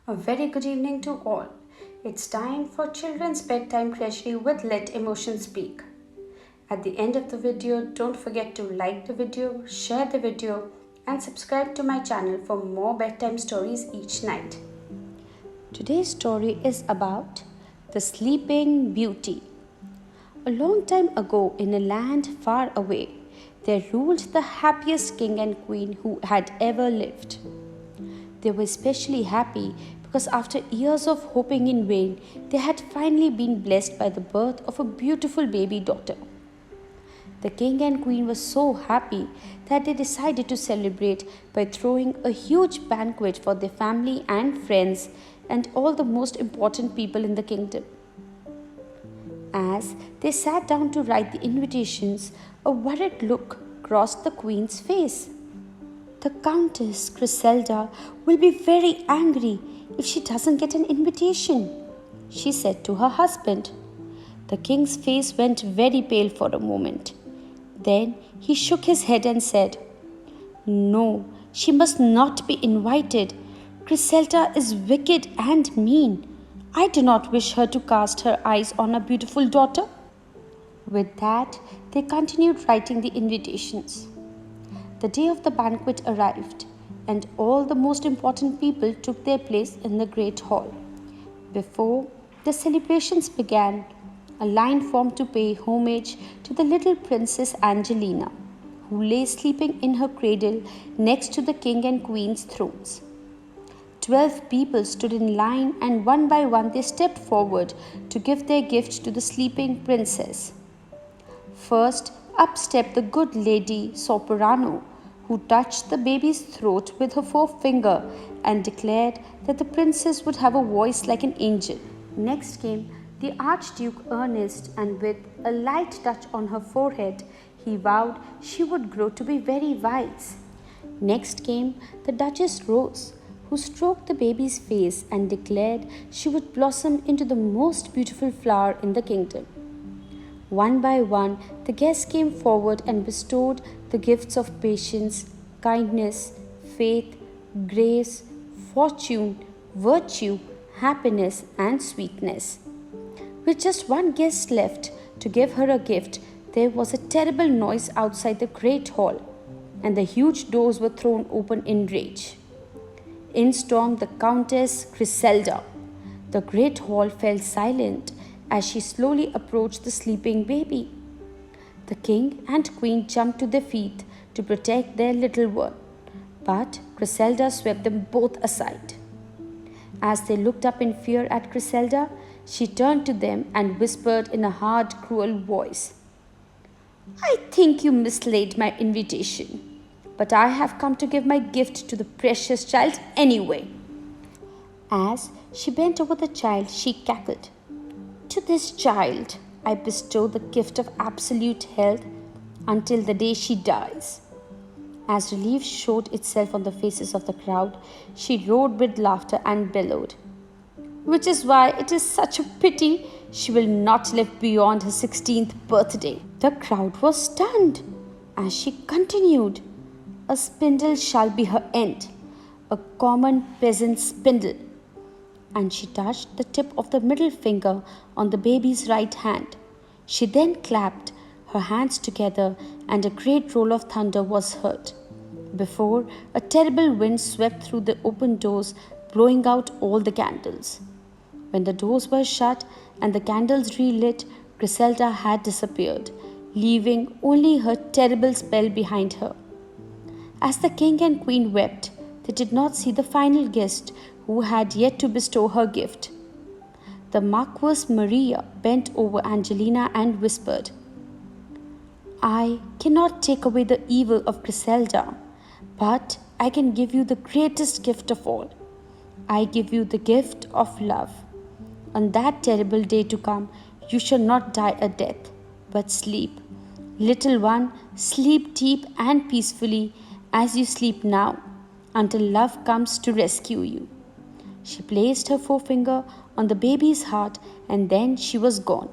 A very good evening to all. It's time for Children's Bedtime Treasury with Let Emotion Speak. At the end of the video, don't forget to like the video, share the video, and subscribe to my channel for more bedtime stories each night. Today's story is about the Sleeping Beauty. A long time ago, in a land far away, there ruled the happiest king and queen who had ever lived. They were especially happy because after years of hoping in vain, they had finally been blessed by the birth of a beautiful baby daughter. The king and queen were so happy that they decided to celebrate by throwing a huge banquet for their family and friends and all the most important people in the kingdom. As they sat down to write the invitations, a worried look crossed the queen's face. The Countess Griselda will be very angry if she doesn't get an invitation, she said to her husband. The king's face went very pale for a moment. Then he shook his head and said, "No, she must not be invited. Griselda is wicked and mean. I do not wish her to cast her eyes on a beautiful daughter." With that, they continued writing the invitations. The day of the banquet arrived, and all the most important people took their place in the great hall. Before the celebrations began, a line formed to pay homage to the little Princess Angelina, who lay sleeping in her cradle next to the king and queen's thrones. 12 people stood in line, and one by one they stepped forward to give their gift to the sleeping princess. First, up stepped the good lady soprano, who touched the baby's throat with her forefinger and declared that the princess would have a voice like an angel. Next came the Archduke Ernest, and with a light touch on her forehead, he vowed she would grow to be very wise. Next came the Duchess Rose, who stroked the baby's face and declared she would blossom into the most beautiful flower in the kingdom. One by one, the guests came forward and bestowed the gifts of patience, kindness, faith, grace, fortune, virtue, happiness, and sweetness. With just one guest left to give her a gift, there was a terrible noise outside the great hall, and the huge doors were thrown open in rage. In stormed the Countess Griselda. The great hall fell silent as she slowly approached the sleeping baby. The king and queen jumped to their feet to protect their little one, but Griselda swept them both aside. As they looked up in fear at Griselda, she turned to them and whispered in a hard, cruel voice, "I think you mislaid my invitation, but I have come to give my gift to the precious child anyway." As she bent over the child, she cackled, "To this child I bestow the gift of absolute health until the day she dies." As relief showed itself on the faces of the crowd, she roared with laughter and bellowed, "Which is why it is such a pity she will not live beyond her 16th birthday." The crowd was stunned as she continued, "A spindle shall be her end, a common peasant spindle." And she touched the tip of the middle finger on the baby's right hand. She then clapped her hands together, and a great roll of thunder was heard, before a terrible wind swept through the open doors, blowing out all the candles. When the doors were shut and the candles relit, Griselda had disappeared, leaving only her terrible spell behind her. As the king and queen wept, they did not see the final guest who had yet to bestow her gift. The Marquise Maria bent over Angelina and whispered, "I cannot take away the evil of Griselda, but I can give you the greatest gift of all. I give you the gift of love. On that terrible day to come, you shall not die a death, but sleep. Little one, sleep deep and peacefully as you sleep now, until love comes to rescue you." She placed her forefinger on the baby's heart, and then she was gone.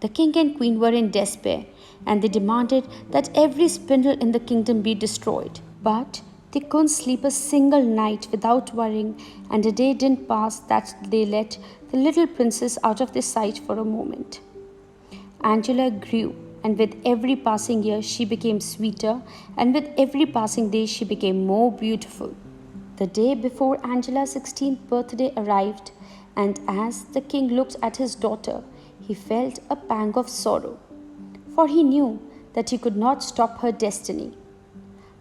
The king and queen were in despair, and they demanded that every spindle in the kingdom be destroyed. But They couldn't sleep a single night without worrying, and a day didn't pass that they let the little princess out of their sight for a moment. Angela grew, and with every passing year she became sweeter, and with every passing day she became more beautiful. The day before Angela's 16th birthday arrived, and as the king looked at his daughter, he felt a pang of sorrow, for he knew that he could not stop her destiny.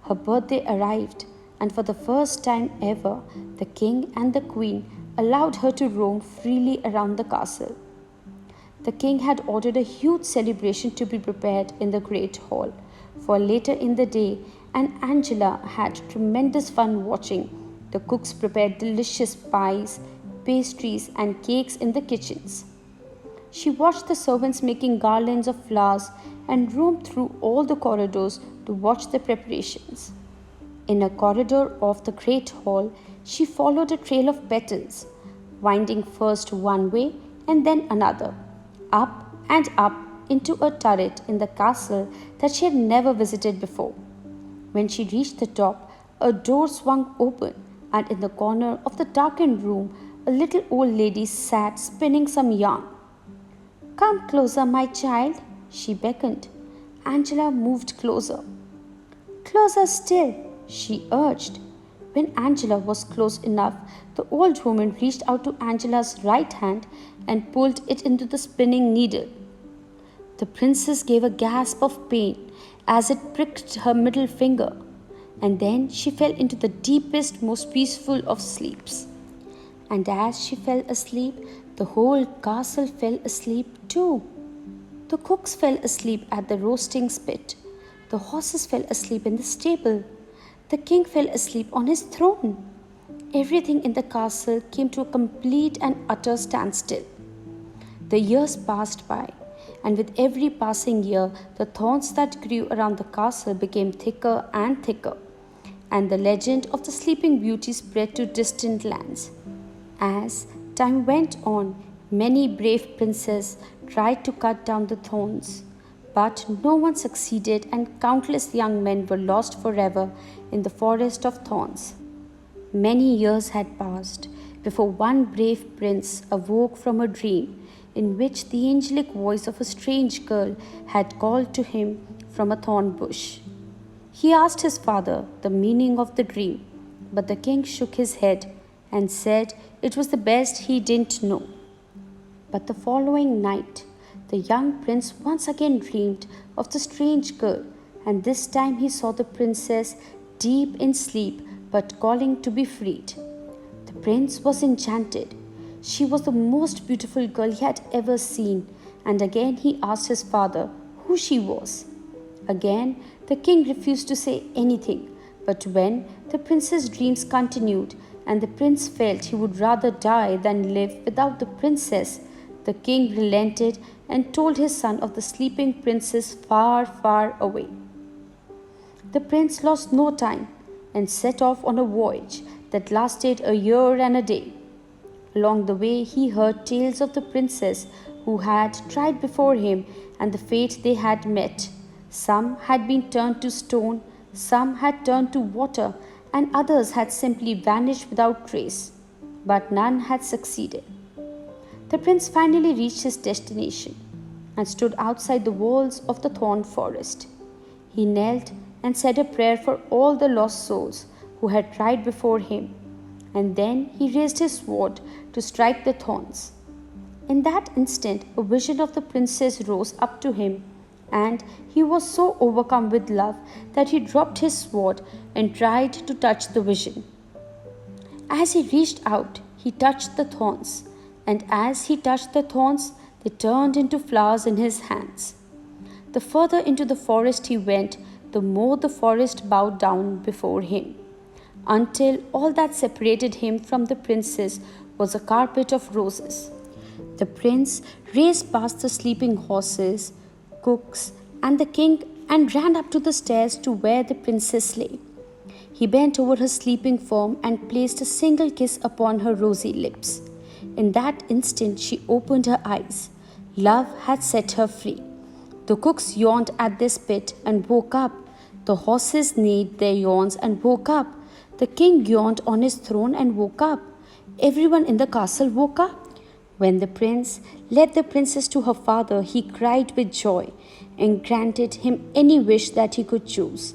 Her birthday arrived, and for the first time ever, the king and the queen allowed her to roam freely around the castle. The king had ordered a huge celebration to be prepared in the great hall for later in the day, and Angela had tremendous fun watching the cooks prepare delicious pies, pastries, and cakes in the kitchens. She watched the servants making garlands of flowers and roamed through all the corridors to watch the preparations. In a corridor of the great hall, she followed a trail of petals, winding first one way and then another, up and up into a turret in the castle that she had never visited before. When she reached the top, a door swung open, and in the corner of the darkened room, a little old lady sat spinning some yarn. "Come closer, my child," she beckoned. Angela moved closer. "Closer still," she urged. When Angela was close enough, the old woman reached out to Angela's right hand and pulled it into the spinning needle. The princess gave a gasp of pain as it pricked her middle finger, and then she fell into the deepest, most peaceful of sleeps. And as she fell asleep, the whole castle fell asleep too. The cooks fell asleep at the roasting spit. The horses fell asleep in the stable. The king fell asleep on his throne. Everything in the castle came to a complete and utter standstill. The years passed by, and with every passing year, the thorns that grew around the castle became thicker and thicker, and the legend of the Sleeping Beauty spread to distant lands. As time went on, many brave princes tried to cut down the thorns, but no one succeeded, and countless young men were lost forever in the forest of thorns. Many years had passed before one brave prince awoke from a dream in which the angelic voice of a strange girl had called to him from a thorn bush. He asked his father the meaning of the dream, but the king shook his head and said it was the best he didn't know. But the following night, the young prince once again dreamed of the strange girl, and this time he saw the princess deep in sleep but calling to be freed. The prince was enchanted. She was the most beautiful girl he had ever seen, and again he asked his father who she was. Again, the king refused to say anything, but when the prince's dreams continued and the prince felt he would rather die than live without the princess, the king relented and told his son of the sleeping princess far, far away. The prince lost no time and set off on a voyage that lasted a year and a day. Along the way, he heard tales of the princes who had tried before him and the fate they had met. Some had been turned to stone, some had turned to water, and others had simply vanished without trace, but none had succeeded. The prince finally reached his destination and stood outside the walls of the thorn forest. He knelt and said a prayer for all the lost souls who had tried before him, and then he raised his sword to strike the thorns. In that instant, a vision of the princess rose up to him, and he was so overcome with love that he dropped his sword and tried to touch the vision. As he reached out, he touched the thorns, and as he touched the thorns, they turned into flowers in his hands. The further into the forest he went, the more the forest bowed down before him, until all that separated him from the princess was a carpet of roses. The prince raced past the sleeping horses, cooks, and the king and ran up to the stairs to where the princess lay. He bent over her sleeping form and placed a single kiss upon her rosy lips. In that instant, she opened her eyes. Love had set her free. The cooks yawned at their spit and woke up. The horses neighed their yawns and woke up. The king yawned on his throne and woke up. Everyone in the castle woke up. When the prince led the princess to her father, he cried with joy and granted him any wish that he could choose.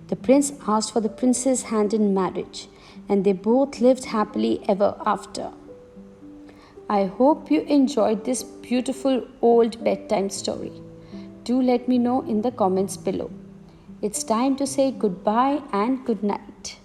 The prince asked for the princess's hand in marriage, and they both lived happily ever after. I hope you enjoyed this beautiful old bedtime story. Do let me know in the comments below. It's time to say goodbye and good night.